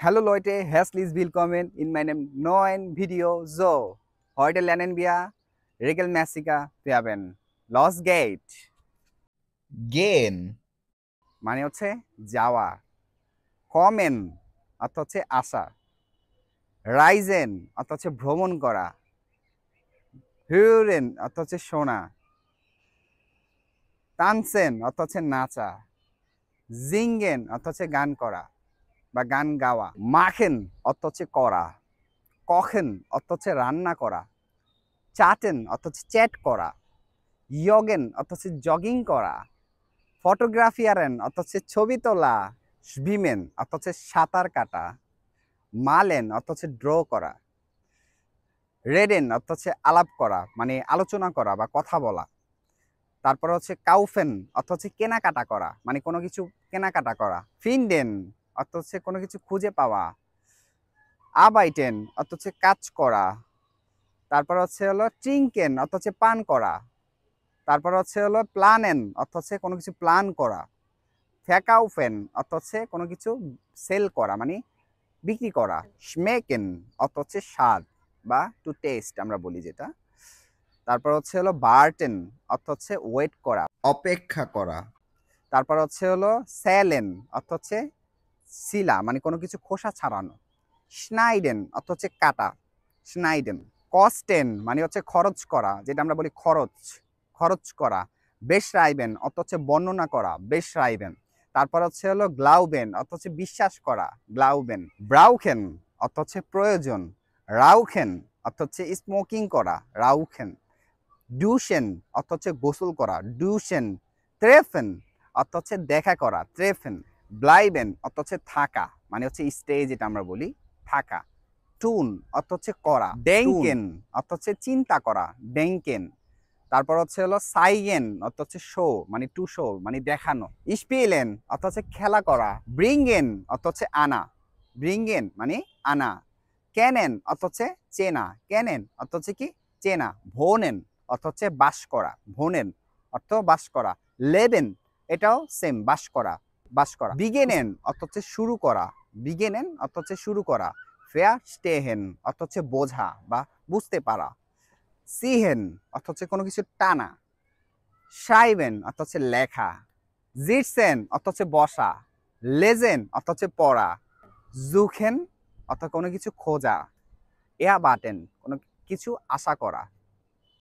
Hallo Leute, herzlich willkommen in meinem neuen Video. So, heute lernen wir regelmäßiger verben. Los geht's! gehen, মানে হচ্ছে যাওয়া। কমেন অর্থ হচ্ছে আসা। রাইজেন অর্থ হচ্ছে ভ্রমণ করা। হিউরেন অর্থ হচ্ছে শোনা। তানসেন অর্থ হচ্ছে নাচা। জিঙ্গেন অর্থ হচ্ছে গান করা বা গান গাওয়া। মাখেন অর্থ হচ্ছে করা। কখেন অর্থ হচ্ছে রান্না করা। চাটেন অর্থ হচ্ছে চ্যাট করা। ইয়গেন অর্থ হচ্ছে জগিং করা। ফটোগ্রাফিয়ারেন অর্থ হচ্ছে ছবি তোলা। স্বিমেন অর্থ হচ্ছে সাঁতার কাটা। মালেন অর্থ হচ্ছে ড্র করা। রেডেন অর্থ হচ্ছে আলাপ করা মানে আলোচনা করা বা কথা বলা। তারপর হচ্ছে কাউফেন অর্থ হচ্ছে কেনাকাটা করা মানে কোনো কিছু কেনাকাটা করা। ফিনডেন অর্থ হচ্ছে কোনো কিছু খুঁজে পাওয়া। আবাইটেন অর্থ হচ্ছে কাজ করা। তারপর হচ্ছে হলো ট্রিঙ্কেন অর্থ হচ্ছে পান করা। তারপর হচ্ছে হলো প্ল্যানেন অর্থ হচ্ছে কোনো কিছু প্ল্যান করা। ফ্যাকাউফেন অর্থ হচ্ছে কোনো কিছু সেল করা মানে বিক্রি করা। স্মেকেন অর্থ হচ্ছে স্বাদ বা টু টেস্ট আমরা বলি যেটা। তারপর হচ্ছে হলো বার্টেন অর্থ হচ্ছে ওয়েট করা অপেক্ষা করা, তারপর হচ্ছে হলো স্যালেন অর্থ হচ্ছে শিলা মানে কোনো কিছু খোসা ছাড়ানো। স্নাইডেন অর্থ হচ্ছে কাটা স্নাইডেন। কস্টেন মানে হচ্ছে খরচ করা যেটা আমরা বলি খরচ খরচ করা। বেশ রাইবেন অর্থ হচ্ছে বর্ণনা করা বেশ রাইবেন। তারপর হচ্ছে হলো গ্লাউবেন অর্থ হচ্ছে বিশ্বাস করা গ্লাউবেন। ব্রাউখেন অর্থ হচ্ছে প্রয়োজন। রাউখেন অর্থ হচ্ছে স্মোকিং করা রাউখেন। ডুশেন অর্থ হচ্ছে গোসল করা ডুশেন। ট্রেফেন অর্থ হচ্ছে দেখা করা ট্রেফেন। ব্লাইবেন অর্থ হচ্ছে থাকা মানে হচ্ছে স্টে যেটা আমরা বলি থাকা। টুন অর্থ হচ্ছে করা ডেঙ্কেন অর্থ হচ্ছে চিন্তা করা ডেঙ্কেন। তারপর হচ্ছে হলো সাইগেন অর্থ হচ্ছে শো মানে টু শো মানে দেখানো। স্পিলেন অর্থ হচ্ছে খেলা করা। ব্রিঙ্গেন অর্থ হচ্ছে আনা ব্রিঙ্গেন মানে আনা। ক্যানেন অর্থ হচ্ছে চেনা ক্যানেন অর্থ হচ্ছে কি চেনা। ভোনেন অর্থ হচ্ছে বাস করা ভোনেন অর্থ বাস করা। লেবেন এটাও সেম বাস করা বাস করা। বিগেনেন অর্থ হচ্ছে শুরু করা বিগেনেন অর্থ হচ্ছে শুরু করা। ফেয়ার স্টেহেন অর্থ হচ্ছে বোঝা বা বুঝতে পারা। সিহেন অর্থ হচ্ছে কোনো কিছু টানা। সাইবেন অর্থ হচ্ছে লেখা। জিটসেন অর্থ হচ্ছে বসা। লেজেন অর্থ হচ্ছে পড়া। জুখেন অর্থ কোনো কিছু খোঁজা। এয়া বাটেন কোনো কিছু আশা করা।